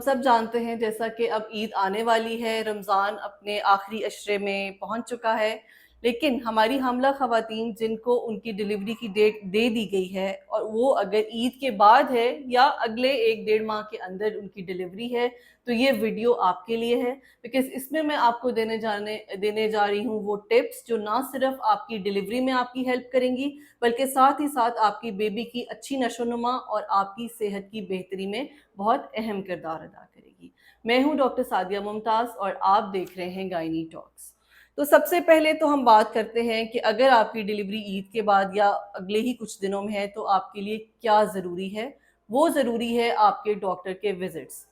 सब जानते हैं जैसा कि अब ईद आने वाली है, रमज़ान अपने आखिरी अशरे में पहुंच चुका है। लेकिन हमारी हामला ख़वातीन जिनको उनकी डिलीवरी की डेट दे दी गई है और वो अगर ईद के बाद है या अगले 1 डेढ़ माह के अंदर उनकी डिलीवरी है, तो ये वीडियो आपके लिए है। बिकॉज़ इसमें मैं आपको देने जा रही हूँ वो टिप्स जो ना सिर्फ आपकी डिलीवरी में आपकी हेल्प करेंगी, बल्कि साथ ही साथ आपकी बेबी की अच्छी नशोनुमा और आपकी सेहत की बेहतरी में बहुत अहम किरदार अदा करेगी। मैं हूं डॉक्टर सादिया मुमताज़ और आप देख रहे हैं गायनी टॉक्स। तो सबसे पहले तो हम बात करते हैं कि अगर आपकी डिलीवरी ईद के बाद या अगले ही कुछ दिनों में है तो आपके लिए क्या ज़रूरी है। वो ज़रूरी है आपके डॉक्टर के विजिट्स।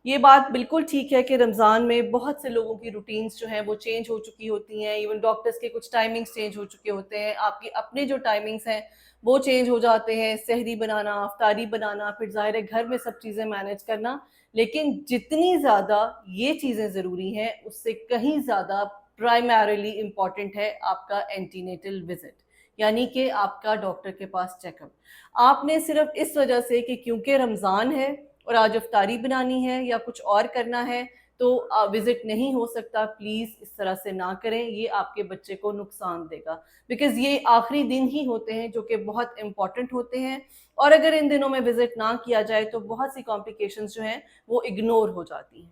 ये बात बिल्कुल ठीक है कि रमज़ान में बहुत से लोगों की रूटीन्स जो हैं वो चेंज हो चुकी होती हैं। इवन डॉक्टर्स के कुछ टाइमिंग्स चेंज हो चुके होते हैं। आपके अपने जो टाइमिंग्स हैं वो चेंज हो जाते हैं। सहरी बनाना, अफ्तारी बनाना, फिर ज़ाहिर है घर में सब चीज़ें मैनेज करना। लेकिन जितनी ज़्यादा ये चीज़ें ज़रूरी हैं उससे कहीं ज़्यादा प्राइमरीली इम्पॉर्टेंट है आपका एंटीनेटल विजिट, यानी कि आपका डॉक्टर के पास चेकअप। आपने सिर्फ इस वजह से कि क्योंकि रमज़ान है और आज अफ्तारी बनानी है या कुछ और करना है तो विजिट नहीं हो सकता, प्लीज़ इस तरह से ना करें। ये आपके बच्चे को नुकसान देगा। बिकॉज़ ये आखिरी दिन ही होते हैं जो कि बहुत इंपॉर्टेंट होते हैं और अगर इन दिनों में विजिट ना किया जाए तो बहुत सी कॉम्प्लिकेशंस जो हैं वो इग्नोर हो जाती हैं।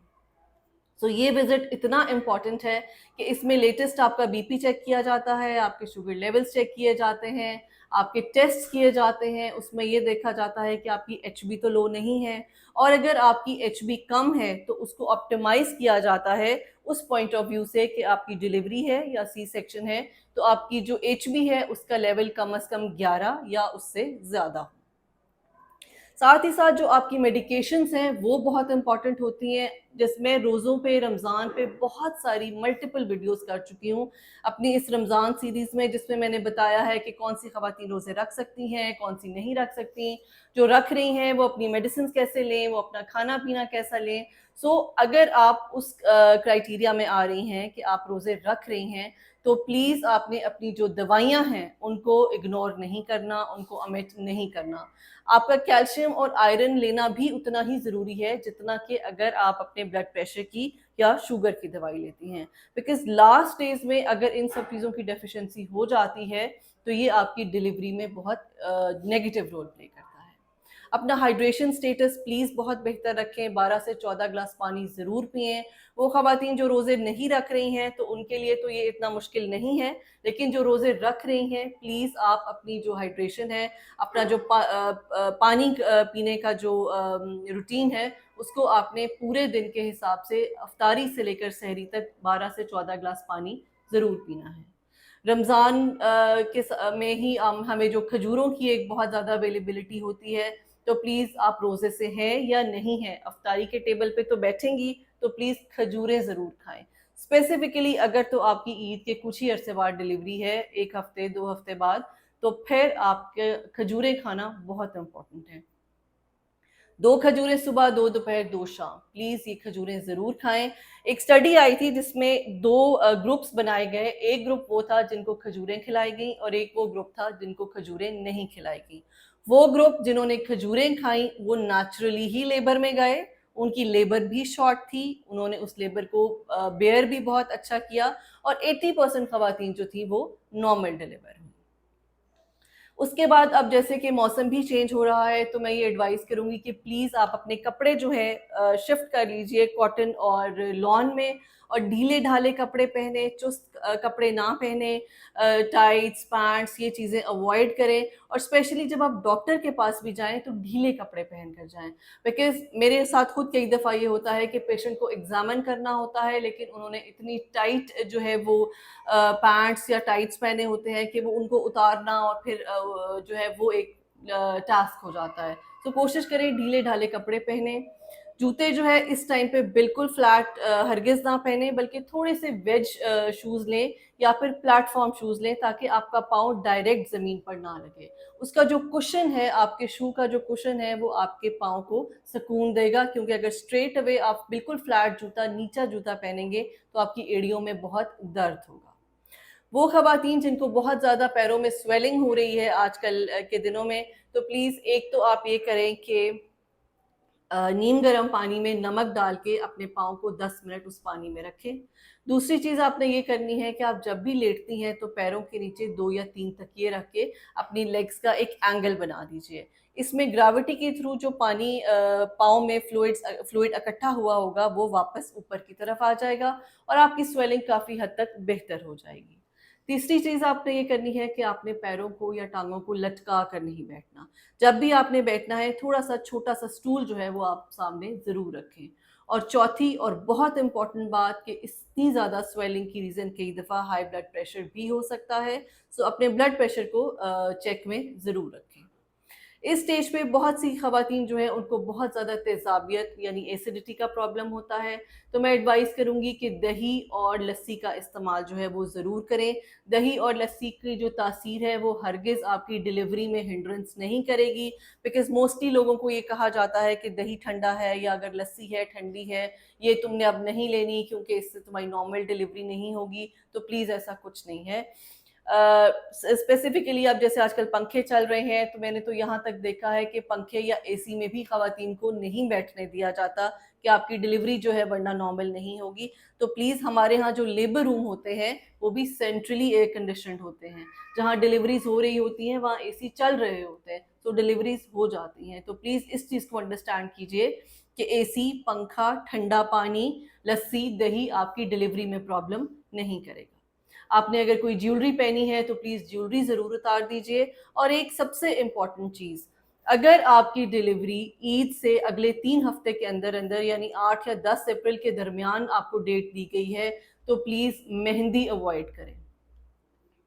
सो ये विजिट इतना इम्पॉर्टेंट है कि इसमें लेटेस्ट आपका बीपी चेक किया जाता है, आपके शुगर लेवल्स चेक किए जाते हैं, आपके टेस्ट किए जाते हैं। उसमें ये देखा जाता है कि आपकी एचबी तो लो नहीं है और अगर आपकी एचबी कम है तो उसको ऑप्टिमाइज किया जाता है उस पॉइंट ऑफ व्यू से कि आपकी डिलीवरी है या सी सेक्शन है, तो आपकी जो एचबी है उसका लेवल कम से कम 11 या उससे ज़्यादा हो। साथ ही साथ जो आपकी मेडिकेशंस हैं वो बहुत इंपॉर्टेंट होती हैं, जिसमें रोज़ों पे रमज़ान पे बहुत सारी मल्टीपल वीडियोस कर चुकी हूँ अपनी इस रमज़ान सीरीज़ में, जिसमें मैंने बताया है कि कौन सी ख़वातीन रोज़े रख सकती हैं, कौन सी नहीं रख सकती। जो रख रही हैं वो अपनी मेडिसिन कैसे लें, वो अपना खाना पीना कैसा लें। अगर आप उस क्राइटेरिया में आ रही हैं कि आप रोज़े रख रही हैं तो प्लीज़ आपने अपनी जो दवाइयाँ हैं उनको इग्नोर नहीं करना, उनको ओमिट नहीं करना। आपका कैल्शियम और आयरन लेना भी उतना ही ज़रूरी है जितना कि अगर आप अपने ब्लड प्रेशर की या शुगर की दवाई लेती हैं। बिकॉज़ लास्ट स्टेज में अगर इन सब चीज़ों की डेफिशिएंसी हो जाती है तो ये आपकी डिलीवरी में बहुत नेगेटिव रोल प्ले करता है। अपना हाइड्रेशन स्टेटस प्लीज़ बहुत बेहतर रखें, 12 से 14 ग्लास पानी ज़रूर पिएँ। वो ख़वातीन जो रोज़े नहीं रख रही हैं तो उनके लिए तो ये इतना मुश्किल नहीं है, लेकिन जो रोज़े रख रही हैं प्लीज़ आप अपनी जो हाइड्रेशन है, अपना जो पानी पीने का जो रूटीन है उसको आपने पूरे दिन के हिसाब से अफ्तारी से लेकर सहरी तक 12 से 14 ग्लास पानी ज़रूर पीना है। रमज़ान में ही हमें जो खजूरों की एक बहुत ज़्यादा अवेलेबिलिटी होती है, तो प्लीज़ आप रोज़े से हैं या नहीं हैं, अफ्तारी के टेबल पे तो बैठेंगी तो प्लीज़ खजूरें ज़रूर खाएँ। स्पेसिफ़िकली अगर तो आपकी ईद के कुछ ही अरसे बाद डिलीवरी है, 1 हफ़्ते 2 हफ़्ते बाद, तो फिर आपके खजूरें खाना बहुत इम्पोर्टेंट है। 2 खजूरें सुबह, 2 दोपहर, 2 शाम। प्लीज़ ये खजूरें ज़रूर खाएँ। एक स्टडी आई थी जिसमें 2 ग्रुप्स बनाए गए। एक ग्रुप वो था जिनको खजूरें खिलाई गईं और एक वो ग्रुप था जिनको खजूरें नहीं खिलाई गईं। वो ग्रुप जिन्होंने खजूरें खाईं वो नेचुरली ही लेबर में गए, उनकी लेबर भी शॉर्ट थी, उन्होंने उस लेबर को बेयर भी बहुत अच्छा किया और 80% ख़वातीन जो थी वो नॉर्मल डिलीवर हुईं। उसके बाद अब जैसे कि मौसम भी चेंज हो रहा है तो मैं ये एडवाइस करूँगी कि प्लीज़ आप अपने कपड़े जो है शिफ्ट कर लीजिए कॉटन और लॉन में और ढीले-ढाले कपड़े पहने, चुस्त कपड़े ना पहने, टाइट्स, पैंट्स ये चीज़ें अवॉइड करें और स्पेशली जब आप डॉक्टर के पास भी जाएँ तो ढीले कपड़े पहन कर जाएँ। बिकॉज़ मेरे साथ खुद कई दफ़ा ये होता है कि पेशेंट को एग्ज़ामिन करना होता है लेकिन उन्होंने इतनी टाइट जो है वो पैंट्स या टाइट्स पहने होते हैं कि वो उनको उतारना और फिर जो है वो एक टास्क हो जाता है। तो कोशिश करें ढीले-ढाले कपड़े पहने। जूते जो है इस टाइम पे बिल्कुल फ्लैट हरगिज़ ना पहने बल्कि थोड़े से वेज शूज़ लें या फिर प्लेटफ़ॉर्म शूज़ लें ताकि आपका पाँव डायरेक्ट ज़मीन पर ना लगे। उसका जो कुशन है, आपके शू का जो कुशन है वो आपके पाँव को सुकून देगा, क्योंकि अगर स्ट्रेट अवे आप बिल्कुल फ्लैट जूता, नीचा जूता पहनेंगे तो आपकी एड़ियों में बहुत दर्द होगा। वो ख़वातीन जिनको बहुत ज़्यादा पैरों में स्वेलिंग हो रही है आजकल के दिनों में, तो प्लीज़ एक तो आप ये करें कि नीम गर्म पानी में नमक डाल के अपने पाँव को 10 मिनट उस पानी में रखें। दूसरी चीज़ आपने ये करनी है कि आप जब भी लेटती हैं तो पैरों के नीचे 2 या 3 तकिए रख के अपनी लेग्स का एक एंगल बना दीजिए। इसमें ग्रेविटी के थ्रू जो पानी पाँव में फ्लूइड इकट्ठा हुआ होगा वो वापस ऊपर की तरफ आ जाएगा और आपकी स्वेलिंग काफ़ी हद तक बेहतर हो जाएगी। तीसरी चीज़ आपने ये करनी है कि आपने पैरों को या टाँगों को लटका कर नहीं बैठना। जब भी आपने बैठना है थोड़ा-सा छोटा-सा स्टूल जो है वो आप सामने ज़रूर रखें। और चौथी और बहुत इम्पोर्टेंट बात कि इतनी ज़्यादा स्वेलिंग की रीज़न कई दफ़ा हाई ब्लड प्रेशर भी हो सकता है। सो अपने ब्लड प्रेशर को चेक में ज़रूर रखें। इस स्टेज पे बहुत सी ख़वातीन जो हैं उनको बहुत ज़्यादा तेज़ाबियत यानी एसिडिटी का प्रॉब्लम होता है, तो मैं एडवाइस करूँगी कि दही और लस्सी का इस्तेमाल जो है वो ज़रूर करें। दही और लस्सी की जो तासीर है वो हरगिज़ आपकी डिलीवरी में हिंड्रेंस नहीं करेगी, बिकॉज़ मोस्टली लोगों को ये कहा जाता है कि दही ठंडा है या अगर लस्सी है ठंडी है, ये तुमने अब नहीं लेनी क्योंकि इससे तुम्हारी नॉर्मल डिलीवरी नहीं होगी, तो प्लीज़ ऐसा कुछ नहीं है। स्पेसिफिकली अब जैसे आजकल पंखे चल रहे हैं तो मैंने तो यहाँ तक देखा है कि पंखे या एसी में भी खवातीन को नहीं बैठने दिया जाता कि आपकी डिलीवरी जो है वरना नॉर्मल नहीं होगी। तो प्लीज़ हमारे यहाँ जो लेबर रूम होते हैं वो भी सेंट्रली एयर कंडीशनड होते हैं। जहाँ डिलीवरीज हो रही होती हैं वहाँ एसी चल रहे होते हैं, तो डिलीवरीज हो जाती हैं। तो प्लीज़ इस चीज़ को अंडरस्टैंड कीजिए कि एसी, पंखा, ठंडा पानी, लस्सी, दही आपकी डिलीवरी में प्रॉब्लम नहीं करेगा। आपने अगर कोई ज्वेलरी पहनी है तो प्लीज़ ज्वेलरी ज़रूर उतार दीजिए। और एक सबसे इम्पॉर्टेंट चीज़, अगर आपकी डिलीवरी ईद से अगले 3 हफ्ते के अंदर-अंदर यानी 8 या 10 अप्रैल के दरमियान आपको डेट दी गई है, तो प्लीज़ मेहंदी अवॉइड करें।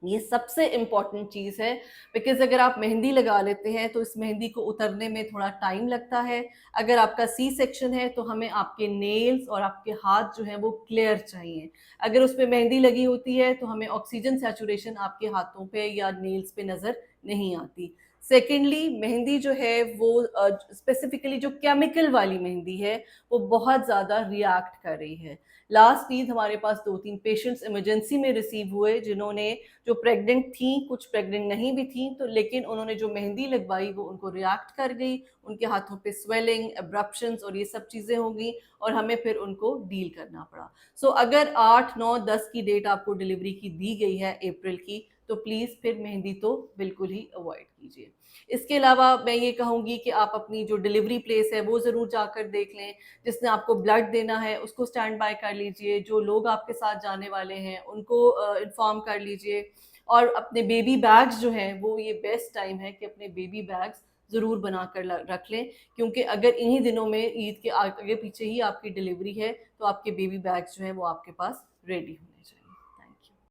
ये सबसे इम्पॉर्टेंट चीज़ है, बिकॉज़ अगर आप मेहंदी लगा लेते हैं तो इस मेहंदी को उतरने में थोड़ा टाइम लगता है। अगर आपका सी सेक्शन है तो हमें आपके नेल्स और आपके हाथ जो हैं वो क्लियर चाहिए। अगर उसपे मेहंदी लगी होती है तो हमें ऑक्सीजन सैचुरेशन आपके हाथों पे या नेल्स पे नज़र नहीं आती। सेकेंडली, मेहंदी जो है वो स्पेसिफिकली जो केमिकल वाली मेहंदी है वो बहुत ज़्यादा रिएक्ट कर रही है। लास्ट ईद हमारे पास 2-3 पेशेंट्स इमरजेंसी में रिसीव हुए जिन्होंने, जो प्रेग्नेंट थीं, कुछ प्रेग्नेंट नहीं भी थीं, तो लेकिन उन्होंने जो मेहंदी लगवाई वो उनको रिएक्ट कर गई, उनके हाथों पे स्वेलिंग, एब्रप्शंस और ये सब चीज़ें हो गई और हमें फिर उनको डील करना पड़ा। सो अगर 8, 9, 10 की डेट आपको डिलीवरी की दी गई है अप्रैल की, तो प्लीज़ फिर मेहंदी तो बिल्कुल ही अवॉइड कीजिए। इसके अलावा मैं ये कहूँगी कि आप अपनी जो डिलीवरी प्लेस है वो ज़रूर जाकर देख लें। जिसने आपको ब्लड देना है उसको स्टैंड बाय कर लीजिए, जो लोग आपके साथ जाने वाले हैं उनको इन्फॉर्म कर लीजिए। और अपने बेबी बैग्स जो हैं वो ये बेस्ट टाइम है कि अपने बेबी बैग्स ज़रूर बना कर रख लें, क्योंकि अगर इन्हीं दिनों में ईद के आगे पीछे ही आपकी डिलीवरी है तो आपके बेबी बैग्स जो हैं वो आपके पास रेडी होने चाहिए।